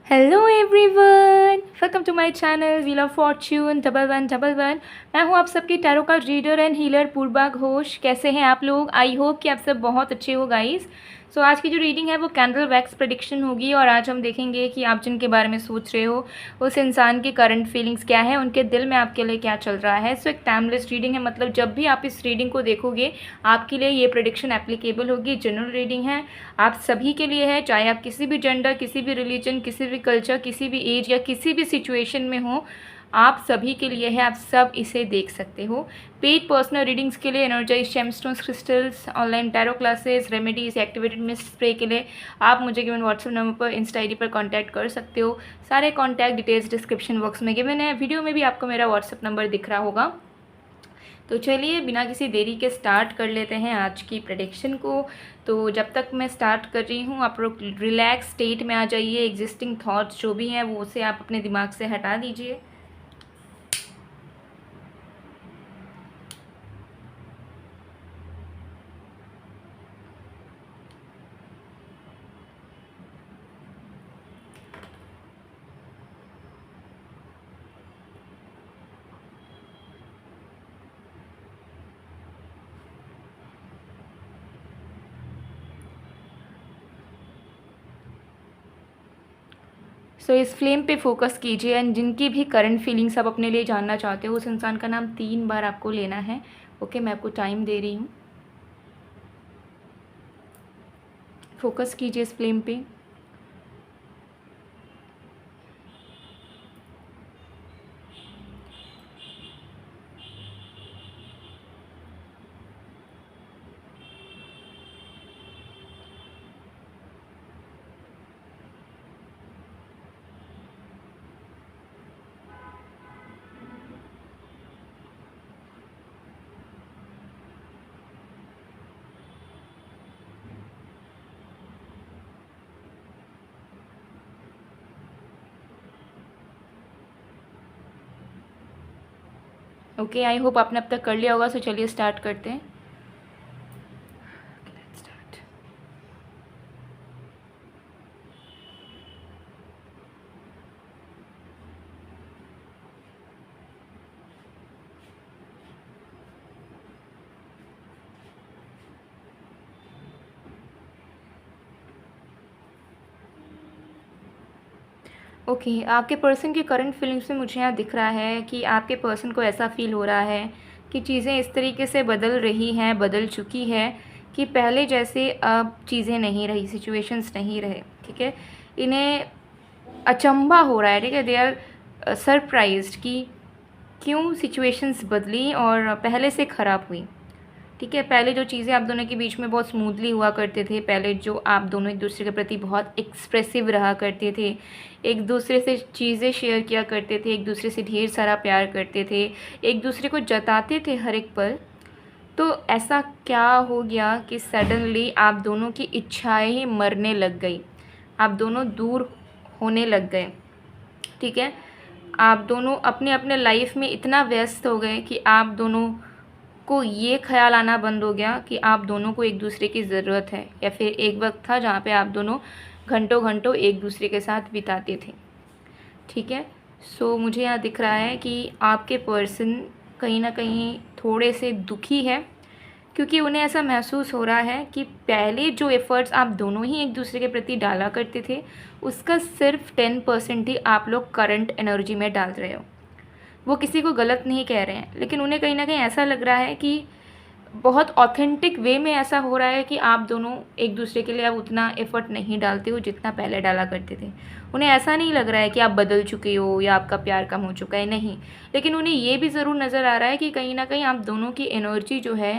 Hello everyone, welcome to my channel wheel of fortune 1111। मैं हूं आप सबकी tarot card reader and healer Purva Ghosh. कैसे हैं आप लोग? आई होप कि आप सब बहुत अच्छे हो गाइस। सो आज की जो रीडिंग है वो कैंडल वैक्स प्रेडिक्शन होगी और आज हम देखेंगे कि आप जिनके बारे में सोच रहे हो उस इंसान की करंट फीलिंग्स क्या है, उनके दिल में आपके लिए क्या चल रहा है। सो एक टाइमलेस रीडिंग है, मतलब जब भी आप इस रीडिंग को देखोगे आपके लिए ये प्रेडिक्शन एप्लीकेबल होगी। जनरल रीडिंग है, आप सभी के लिए है, चाहे आप किसी भी जेंडर, किसी भी रिलीजन, किसी भी कल्चर, किसी भी एज या किसी भी सिचुएशन में हो, आप सभी के लिए है। आप सब इसे देख सकते हो। पेड पर्सनल रीडिंग्स के लिए energize gemstones, crystals, online tarot classes, remedies, activated mist spray के लिए आप मुझे गिवन व्हाट्सएप नंबर पर, इंस्टा आईडी पर कांटेक्ट कर सकते हो। सारे कॉन्टैक्ट डिटेल्स डिस्क्रिप्शन बॉक्स में गिवन है। वीडियो में भी आपको मेरा व्हाट्सएप नंबर दिख रहा होगा। तो चलिए बिना किसी देरी के स्टार्ट कर लेते हैं आज की प्रेडिक्शन को। तो जब तक मैं स्टार्ट कर रही हूँ आप लोग रिलैक्स स्टेट में आ जाइए। एग्जिस्टिंग थॉट्स जो भी हैं वो उसे आप अपने दिमाग से हटा दीजिए। इस फ्लेम पे फोकस कीजिए एंड जिनकी भी करंट फीलिंग्स आप अपने लिए जानना चाहते हो उस इंसान का नाम 3 बार आपको लेना है। ओके, मैं आपको टाइम दे रही हूँ। फोकस कीजिए इस फ्लेम पे। ओके, आई होप आपने अब तक कर लिया होगा। सो चलिए स्टार्ट करते हैं। ओके, आपके पर्सन की करंट फीलिंग्स में मुझे यहाँ दिख रहा है कि आपके पर्सन को ऐसा फील हो रहा है कि चीज़ें इस तरीके से बदल रही हैं, बदल चुकी है कि पहले जैसे अब चीज़ें नहीं रही, सिचुएशंस नहीं रहे। ठीक है, इन्हें अचंभा हो रहा है। ठीक है, दे आर सरप्राइज्ड कि क्यों सिचुएशंस बदली और पहले से ख़राब हुई। ठीक है, पहले जो चीज़ें आप दोनों के बीच में बहुत स्मूथली हुआ करते थे, पहले जो आप दोनों एक दूसरे के प्रति बहुत एक्सप्रेसिव रहा करते थे, एक दूसरे से चीज़ें शेयर किया करते थे, एक दूसरे से ढेर सारा प्यार करते थे, एक दूसरे को जताते थे हर एक पल, तो ऐसा क्या हो गया कि सडनली आप दोनों की इच्छाएं ही मरने लग गई। आप दोनों दूर होने लग गए। ठीक है, आप दोनों अपने अपने लाइफ में इतना व्यस्त हो गए कि आप दोनों को ये ख्याल आना बंद हो गया कि आप दोनों को एक दूसरे की ज़रूरत है। या फिर एक वक्त था जहाँ पे आप दोनों घंटों घंटों एक दूसरे के साथ बिताते थे। ठीक है, मुझे यहाँ दिख रहा है कि आपके पर्सन कहीं ना कहीं थोड़े से दुखी है क्योंकि उन्हें ऐसा महसूस हो रहा है कि पहले जो एफ़र्ट्स आप दोनों ही एक दूसरे के प्रति डाला करते थे उसका सिर्फ 10% ही आप लोग करंट एनर्जी में डाल रहे हो। वो किसी को गलत नहीं कह रहे हैं, लेकिन उन्हें कहीं ना कहीं ऐसा लग रहा है कि बहुत ऑथेंटिक वे में ऐसा हो रहा है कि आप दोनों एक दूसरे के लिए अब उतना एफ़र्ट नहीं डालते हो जितना पहले डाला करते थे। उन्हें ऐसा नहीं लग रहा है कि आप बदल चुके हो या आपका प्यार कम हो चुका है, नहीं। लेकिन उन्हें ये भी ज़रूर नज़र आ रहा है कि कहीं ना कहीं आप दोनों की एनर्जी जो है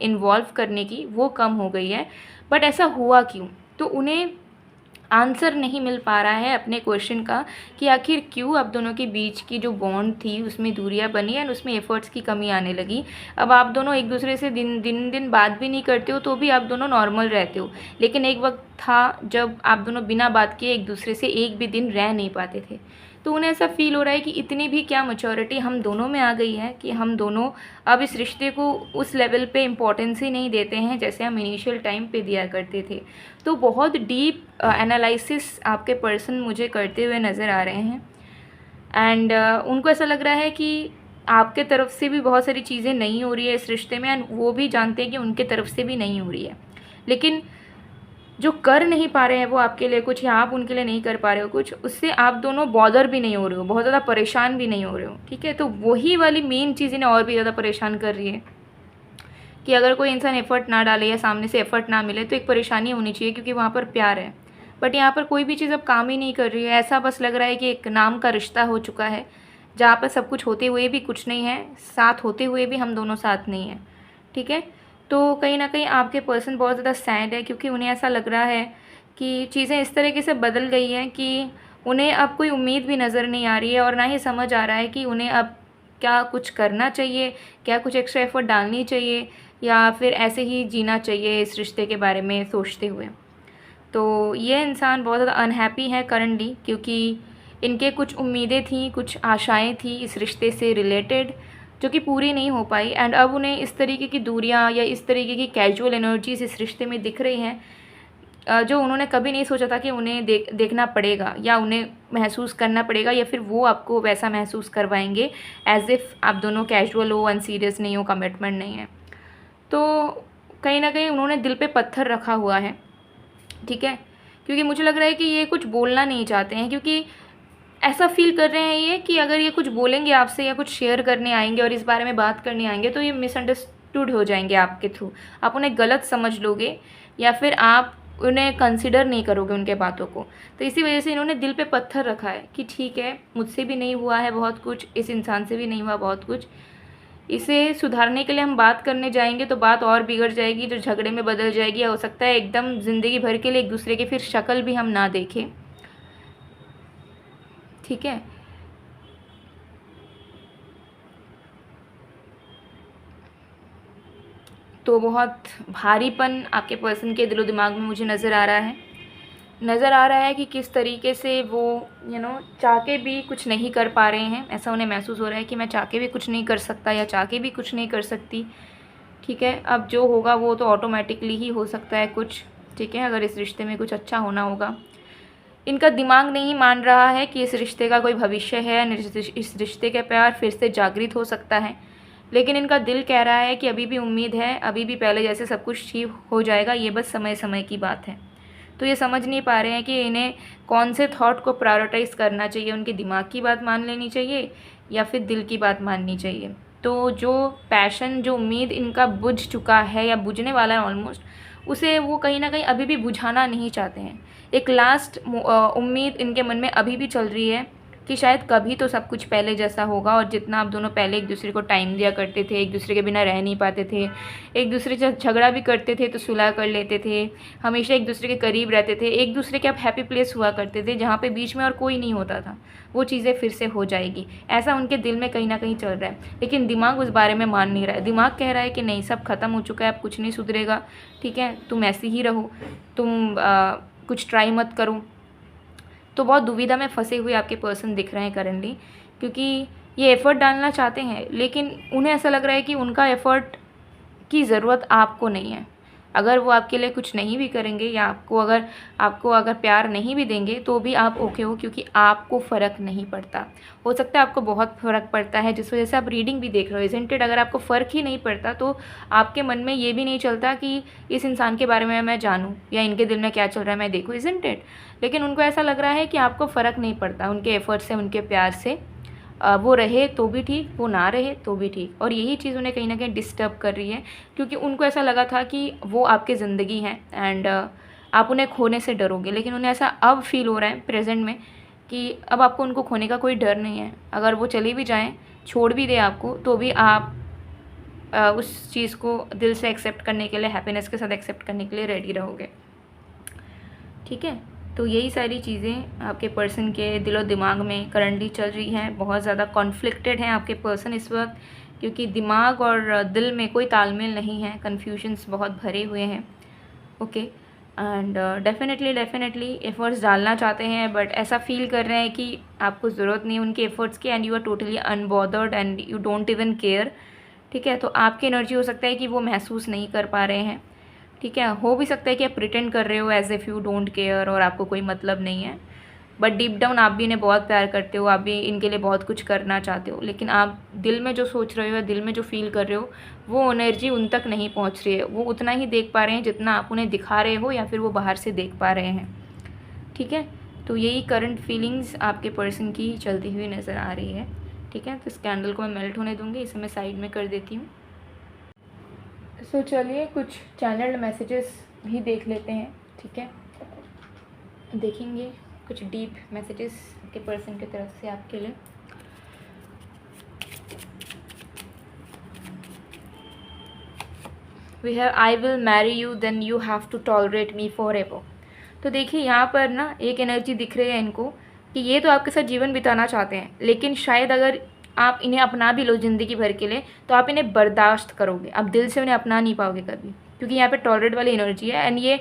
इन्वॉल्व करने की वो कम हो गई है। बट ऐसा हुआ क्यों? तो उन्हें आंसर नहीं मिल पा रहा है अपने क्वेश्चन का कि आखिर क्यों आप दोनों के बीच की जो बॉन्ड थी उसमें दूरियां बनी एंड उसमें एफर्ट्स की कमी आने लगी। अब आप दोनों एक दूसरे से दिन बात भी नहीं करते हो तो भी आप दोनों नॉर्मल रहते हो, लेकिन एक वक्त था जब आप दोनों बिना बात किए एक दूसरे से एक भी दिन रह नहीं पाते थे। तो उन्हें ऐसा फ़ील हो रहा है कि इतनी भी क्या मैच्योरिटी हम दोनों में आ गई है कि हम दोनों अब इस रिश्ते को उस लेवल पे इम्पोर्टेंस ही नहीं देते हैं जैसे हम इनिशियल टाइम पे दिया करते थे। तो बहुत डीप एनालिसिस आपके पर्सन मुझे करते हुए नज़र आ रहे हैं। एंड उनको ऐसा लग रहा है कि आपके तरफ से भी बहुत सारी चीज़ें नहीं हो रही है इस रिश्ते में, एंड वो भी जानते हैं कि उनके तरफ से भी नहीं हो रही है। लेकिन जो कर नहीं पा रहे हैं वो आपके लिए कुछ, या आप उनके लिए नहीं कर पा रहे हो कुछ, उससे आप दोनों बॉदर भी नहीं हो रहे हो, बहुत ज़्यादा परेशान भी नहीं हो रहे हो। ठीक है, तो वही वाली मेन चीज़ इन्हें और भी ज़्यादा परेशान कर रही है कि अगर कोई इंसान एफ़र्ट ना डाले या सामने से एफ़र्ट ना मिले तो एक परेशानी होनी चाहिए, क्योंकि वहाँ पर प्यार है। बट यहाँ पर कोई भी चीज़ अब काम ही नहीं कर रही है। ऐसा बस लग रहा है कि एक नाम का रिश्ता हो चुका है, जहाँ पर सब कुछ होते हुए भी कुछ नहीं है, साथ होते हुए भी हम दोनों साथ नहीं हैं। ठीक है, तो कहीं ना कहीं आपके पर्सन बहुत ज़्यादा सैड है, क्योंकि उन्हें ऐसा लग रहा है कि चीज़ें इस तरीके से बदल गई हैं कि उन्हें अब कोई उम्मीद भी नज़र नहीं आ रही है, और ना ही समझ आ रहा है कि उन्हें अब क्या कुछ करना चाहिए, क्या कुछ एक्स्ट्रा एफर्ट डालनी चाहिए, या फिर ऐसे ही जीना चाहिए इस रिश्ते के बारे में सोचते हुए। तो ये इंसान बहुत ज़्यादा अनहैप्पी है करंटली, क्योंकि इनके कुछ उम्मीदें थी, कुछ आशाएं थी इस रिश्ते से रिलेटेड, जो कि पूरी नहीं हो पाई। एंड अब उन्हें इस तरीके की दूरियां या इस तरीके की कैजुअल एनर्जीज इस रिश्ते में दिख रही हैं, जो उन्होंने कभी नहीं सोचा था कि उन्हें देखना पड़ेगा या उन्हें महसूस करना पड़ेगा, या फिर वो आपको वैसा महसूस करवाएंगे एज़ इफ़ आप दोनों कैजुअल हो, अनसीरियस नहीं हो, कमिटमेंट नहीं है। तो कहीं ना कहीं उन्होंने दिल पे पत्थर रखा हुआ है। ठीक है, क्योंकि मुझे लग रहा है कि ये कुछ बोलना नहीं चाहते हैं, क्योंकि ऐसा फील कर रहे हैं ये कि अगर ये कुछ बोलेंगे आपसे या कुछ शेयर करने आएंगे और इस बारे में बात करने आएंगे तो ये मिसअंडरस्टूड हो जाएंगे आपके थ्रू, आप उन्हें गलत समझ लोगे या फिर आप उन्हें कंसिडर नहीं करोगे उनके बातों को। तो इसी वजह से इन्होंने दिल पे पत्थर रखा है कि ठीक है, मुझसे भी नहीं हुआ है बहुत कुछ, इस इंसान से भी नहीं हुआ बहुत कुछ, इसे सुधारने के लिए हम बात करने जाएंगे तो बात और बिगड़ जाएगी, जो झगड़े में बदल जाएगी, या हो सकता है एकदम ज़िंदगी भर के लिए एक दूसरे की फिर शक्ल भी हम ना देखें। ठीक है, तो बहुत भारीपन आपके पर्सन के दिलो दिमाग में मुझे नज़र आ रहा है कि किस तरीके से वो चाह के भी कुछ नहीं कर पा रहे हैं। ऐसा उन्हें महसूस हो रहा है कि मैं चाह के भी कुछ नहीं कर सकता या चाह के भी कुछ नहीं कर सकती। ठीक है, अब जो होगा वो तो ऑटोमेटिकली ही हो सकता है कुछ। ठीक है, अगर इस रिश्ते में कुछ अच्छा होना होगा, इनका दिमाग नहीं मान रहा है कि इस रिश्ते का कोई भविष्य है, इस रिश्ते का प्यार फिर से जागृत हो सकता है, लेकिन इनका दिल कह रहा है कि अभी भी उम्मीद है, अभी भी पहले जैसे सब कुछ ठीक हो जाएगा, ये बस समय समय की बात है। तो ये समझ नहीं पा रहे हैं कि इन्हें कौन से थॉट को प्रायोरिटाइज़ करना चाहिए, उनके दिमाग की बात मान लेनी चाहिए या फिर दिल की बात माननी चाहिए। तो जो पैशन, जो उम्मीद इनका बुझ चुका है या बुझने वाला है ऑलमोस्ट, उसे वो कहीं ना कहीं अभी भी बुझाना नहीं चाहते हैं। एक लास्ट उम्मीद इनके मन में अभी भी चल रही है कि शायद कभी तो सब कुछ पहले जैसा होगा, और जितना आप दोनों पहले एक दूसरे को टाइम दिया करते थे, एक दूसरे के बिना रह नहीं पाते थे, एक दूसरे से झगड़ा भी करते थे तो सुलह कर लेते थे, हमेशा एक दूसरे के करीब रहते थे, एक दूसरे के आप हैप्पी प्लेस हुआ करते थे जहाँ पे बीच में और कोई नहीं होता था, वो चीज़ें फिर से हो जाएगी, ऐसा उनके दिल में कहीं ना कहीं चल रहा है। लेकिन दिमाग उस बारे में मान नहीं रहा है। दिमाग कह रहा है कि नहीं, सब खत्म हो चुका है, अब कुछ नहीं सुधरेगा। ठीक है, तुम ऐसी ही रहो, तुम कुछ ट्राई मत करो। तो बहुत दुविधा में फंसे हुए आपके पर्सन दिख रहे हैं करंटली, क्योंकि ये एफ़र्ट डालना चाहते हैं, लेकिन उन्हें ऐसा लग रहा है कि उनका एफ़र्ट की ज़रूरत आपको नहीं है। अगर वो आपके लिए कुछ नहीं भी करेंगे या आपको अगर प्यार नहीं भी देंगे तो भी आप ओके हो, क्योंकि आपको फ़र्क नहीं पड़ता। हो सकता है आपको बहुत फ़र्क पड़ता है, जिस वजह से आप रीडिंग भी देख रहे हो, इज़न्ट इट? अगर आपको फ़र्क ही नहीं पड़ता तो आपके मन में ये भी नहीं चलता कि इस इंसान के बारे में मैं जानूँ या इनके दिल में क्या चल रहा है मैं देखूँ, इज़न्ट इट? लेकिन उनको ऐसा लग रहा है कि आपको फ़र्क नहीं पड़ता उनके एफ़र्ट से, उनके प्यार से। वो रहे तो भी ठीक, वो ना रहे तो भी ठीक, और यही चीज़ उन्हें कहीं ना कहीं डिस्टर्ब कर रही है, क्योंकि उनको ऐसा लगा था कि वो आपकी ज़िंदगी हैं एंड आप उन्हें खोने से डरोगे, लेकिन उन्हें ऐसा अब फील हो रहा है प्रेजेंट में कि अब आपको उनको खोने का कोई डर नहीं है। अगर वो चले भी जाएं, छोड़ भी दें आपको, तो भी आप उस चीज़ को दिल से एक्सेप्ट करने के लिए, हैप्पीनेस के साथ एक्सेप्ट करने के लिए रेडी रहोगे। ठीक है, तो यही सारी चीज़ें आपके पर्सन के दिलो दिमाग में करंटली चल रही हैं। बहुत ज़्यादा कॉन्फ्लिक्टेड हैं आपके पर्सन इस वक्त, क्योंकि दिमाग और दिल में कोई तालमेल नहीं है, कन्फ्यूजन्स बहुत भरे हुए हैं। ओके, एंड डेफिनेटली एफ़र्ट्स डालना चाहते हैं, बट ऐसा फील कर रहे हैं कि आपको ज़रूरत नहीं है उनके एफ़र्ट्स की, and you are totally unbothered and you don't even care. ठीक है, तो आपकी एनर्जी हो सकता है कि वो महसूस नहीं कर पा रहे हैं। ठीक है, हो भी सकता है कि आप प्रिटेंड कर रहे हो as if you don't care और आपको कोई मतलब नहीं है, बट डीप डाउन आप भी इन्हें बहुत प्यार करते हो, आप भी इनके लिए बहुत कुछ करना चाहते हो, लेकिन आप दिल में जो सोच रहे हो या दिल में जो फील कर रहे हो वो एनर्जी उन तक नहीं पहुंच रही है। वो उतना ही देख पा रहे हैं जितना आप उन्हें दिखा रहे हो या फिर वो बाहर से देख पा रहे हैं। ठीक है, तो यही करंट फीलिंग्स आपके पर्सन की चलती हुई नज़र आ रही है। ठीक है, तो इस कैंडल को मैं मेल्ट होने दूँगी, इसे मैं साइड में कर देती हूँ। सो चलिए कुछ चैनल्ड मैसेजेस भी देख लेते हैं। ठीक है, देखेंगे कुछ डीप मैसेजेस के पर्सन की तरफ से आपके लिए। We have I will marry you then you have to tolerate me forever. तो देखिए यहाँ पर ना एक एनर्जी दिख रही है इनको कि ये तो आपके साथ जीवन बिताना चाहते हैं, लेकिन शायद अगर आप इन्हें अपना भी लो ज़िंदगी भर के लिए तो आप इन्हें बर्दाश्त करोगे, आप दिल से उन्हें अपना नहीं पाओगे कभी, क्योंकि यहाँ पे टॉलरेट वाली एनर्जी है। एंड ये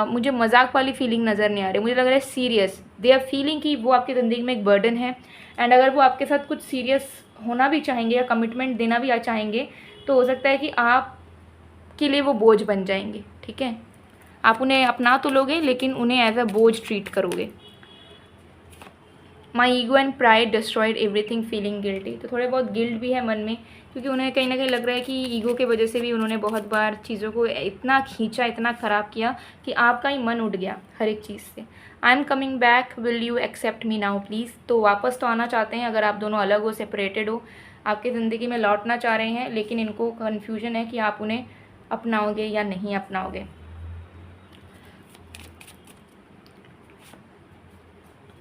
मुझे मजाक वाली फीलिंग नज़र नहीं आ रही, मुझे लग रहा है सीरियस। दे आर फीलिंग कि वो आपकी ज़िंदगी में एक बर्डन है, एंड अगर वो आपके साथ कुछ सीरियस होना भी चाहेंगे या कमिटमेंट देना भी चाहेंगे तो हो सकता है कि आप के लिए वो बोझ बन जाएंगे। ठीक है, आप उन्हें अपना तो लोगे लेकिन उन्हें एज अ बोझ ट्रीट करोगे। My ego and pride destroyed everything feeling guilty. तो थोड़े बहुत गिल्ट भी है मन में, क्योंकि उन्हें कहीं ना कहीं लग रहा है कि ईगो के वजह से भी उन्होंने बहुत बार चीज़ों को इतना खींचा, इतना ख़राब किया कि आपका ही मन उठ गया हर एक चीज़ से। I am coming back, will you accept me now please. तो वापस तो आना चाहते हैं, अगर आप दोनों अलग हो, सेपरेटेड हो, आपकी ज़िंदगी में लौटना चाह रहे हैं, लेकिन इनको कन्फ्यूजन है कि आप उन्हें अपनाओगे या नहीं अपनाओगे।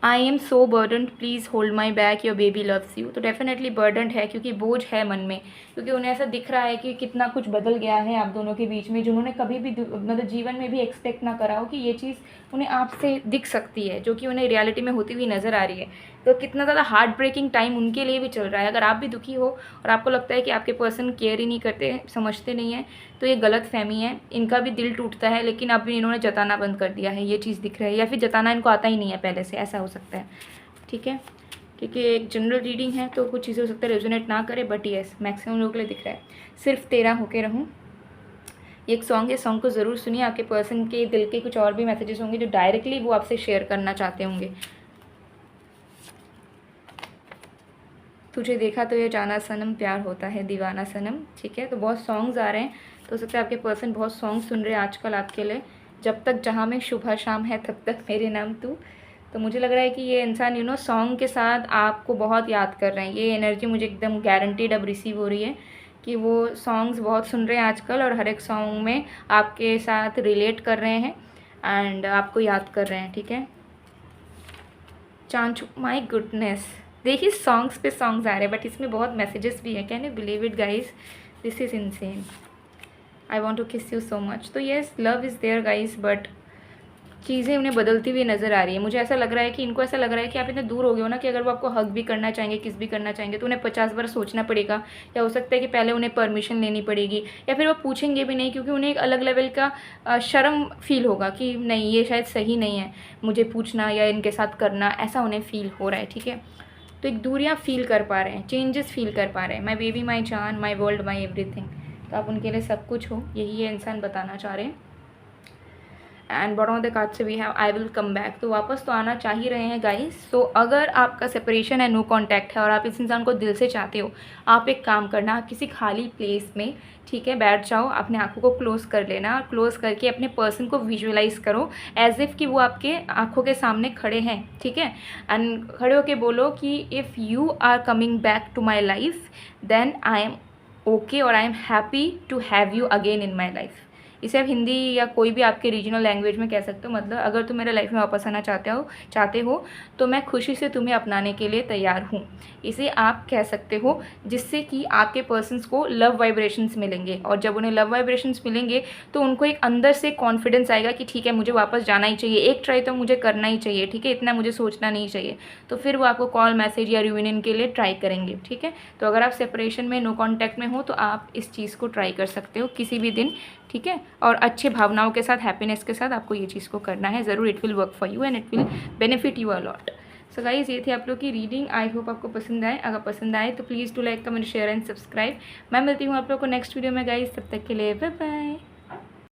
I am so burdened, please hold my back, your baby loves you. तो डेफिनेटली बर्डनड है, क्योंकि बोझ है मन में, क्योंकि उन्हें ऐसा दिख रहा है कि कितना कुछ बदल गया है आप दोनों के बीच में, जिन्होंने कभी भी मतलब जीवन में भी एक्सपेक्ट ना करा हो कि ये चीज़ उन्हें आपसे दिख सकती है, जो कि उन्हें रियलिटी में होती हुई नज़र आ रही है। तो कितना ज़्यादा हार्ट ब्रेकिंग टाइम उनके लिए भी चल रहा है। अगर आप भी दुखी हो और आपको लगता है कि आपके पर्सन केयर ही नहीं करते, समझते नहीं हैं, तो ये गलत फहमी है। इनका भी दिल टूटता है, लेकिन अब इन्होंने जताना बंद कर दिया है, ये चीज़ दिख रहा है, या फिर जताना इनको आता ही नहीं है पहले से, ऐसा हो सकता है। ठीक है, क्योंकि एक जनरल रीडिंग है तो कुछ चीज़ें हो सकता है रेजोनेट ना करे, बट येस मैक्सिमम लोगों के लिए दिख रहा है। सिर्फ तेरा होके रहूँ, ये एक सॉन्ग है, सॉन्ग को ज़रूर सुनिए। आपके पर्सन के दिल के कुछ और भी मैसेजेस होंगे जो डायरेक्टली वो आपसे शेयर करना चाहते होंगे। तुझे देखा तो ये जाना सनम, प्यार होता है दीवाना सनम। ठीक है, तो बहुत सॉन्ग्स आ रहे हैं, तो हो सकता है आपके पर्सन बहुत सॉन्ग सुन रहे हैं आजकल आपके लिए। जब तक जहाँ में सुबह शाम है तब तक मेरे नाम तू। तो मुझे लग रहा है कि ये इंसान सॉन्ग के साथ आपको बहुत याद कर रहे हैं। ये एनर्जी मुझे एकदम गारंटीड अब रिसीव हो रही है कि वो सॉन्ग्स बहुत सुन रहे हैं आजकल, और हर एक सॉन्ग में आपके साथ रिलेट कर रहे हैं एंड आपको याद कर रहे हैं। ठीक है, चांचू, माई गुडनेस, देखिए सॉन्ग्स पे सॉन्ग्स आ रहे हैं, बट इसमें बहुत मैसेजेस भी हैं। Can you believe it guys, this is insane. I want to kiss you so much. तो yes, love is there guys, but चीज़ें उन्हें बदलती हुई नज़र आ रही है। मुझे ऐसा लग रहा है कि इनको ऐसा लग रहा है कि आप इतने दूर हो गए हो ना, कि अगर वो आपको हग भी करना चाहेंगे, किस भी करना चाहेंगे, तो उन्हें 50 बार सोचना पड़ेगा, या हो सकता है कि पहले उन्हें परमिशन लेनी पड़ेगी, या फिर वो पूछेंगे भी नहीं, क्योंकि उन्हें एक अलग लेवल का शर्म फील होगा कि नहीं, ये शायद सही नहीं है मुझे पूछना या इनके साथ करना, ऐसा उन्हें फील हो रहा है। ठीक है, तो एक दूरियाँ फील कर पा रहे हैं, चेंजेस फील कर पा रहे हैं। माई बेबी, माई जान, माई वर्ल्ड, माई एवरीथिंग। तो आप उनके लिए सब कुछ हो, यही ये इंसान बताना चाह रहे हैं। And bottom of the card से we have I will come back. तो वापस तो आना चाह ही रहे हैं गाइस। तो अगर आपका सेपरेशन है, नो कॉन्टैक्ट है, और आप इस इंसान को दिल से चाहते हो, आप एक काम करना, आप किसी खाली प्लेस में, ठीक है, बैठ जाओ, अपने आँखों को क्लोज़ कर लेना, और क्लोज़ करके अपने पर्सन को विजुअलाइज़ करो एज इफ़ कि वो आपके आँखों के सामने खड़े हैं। ठीक है, एंड खड़े होके बोलो कि if you are coming back to my life then I am okay, और I am happy to have you again in my life. इसे आप हिंदी या कोई भी आपके रीजनल लैंग्वेज में कह सकते हो। मतलब अगर तुम मेरे लाइफ में वापस आना चाहते हो तो मैं खुशी से तुम्हें अपनाने के लिए तैयार हूँ, इसे आप कह सकते हो, जिससे कि आपके पर्सन्स को लव वाइब्रेशंस मिलेंगे। और जब उन्हें लव वाइब्रेशंस मिलेंगे तो उनको एक अंदर से कॉन्फिडेंस आएगा कि ठीक है, मुझे वापस जाना ही चाहिए, एक ट्राई तो मुझे करना ही चाहिए। ठीक है, इतना मुझे सोचना नहीं चाहिए। तो फिर वो आपको कॉल, मैसेज या रियूनियन के लिए ट्राई करेंगे। ठीक है, तो अगर आप सेपरेशन में, नो कॉन्टैक्ट में हो, तो आप इस चीज़ को ट्राई कर सकते हो किसी भी दिन। ठीक है, और अच्छे भावनाओं के साथ, हैप्पीनेस के साथ आपको ये चीज़ को करना है ज़रूर। It will work for you and it will benefit you a lot. So guys, ये थी आप लोग की रीडिंग। आई होप आपको पसंद आए। अगर पसंद आए तो please do like, comment, share and subscribe. मैं मिलती हूँ आप लोग को नेक्स्ट वीडियो में गाइज, तब तक के लिए बाय बाय।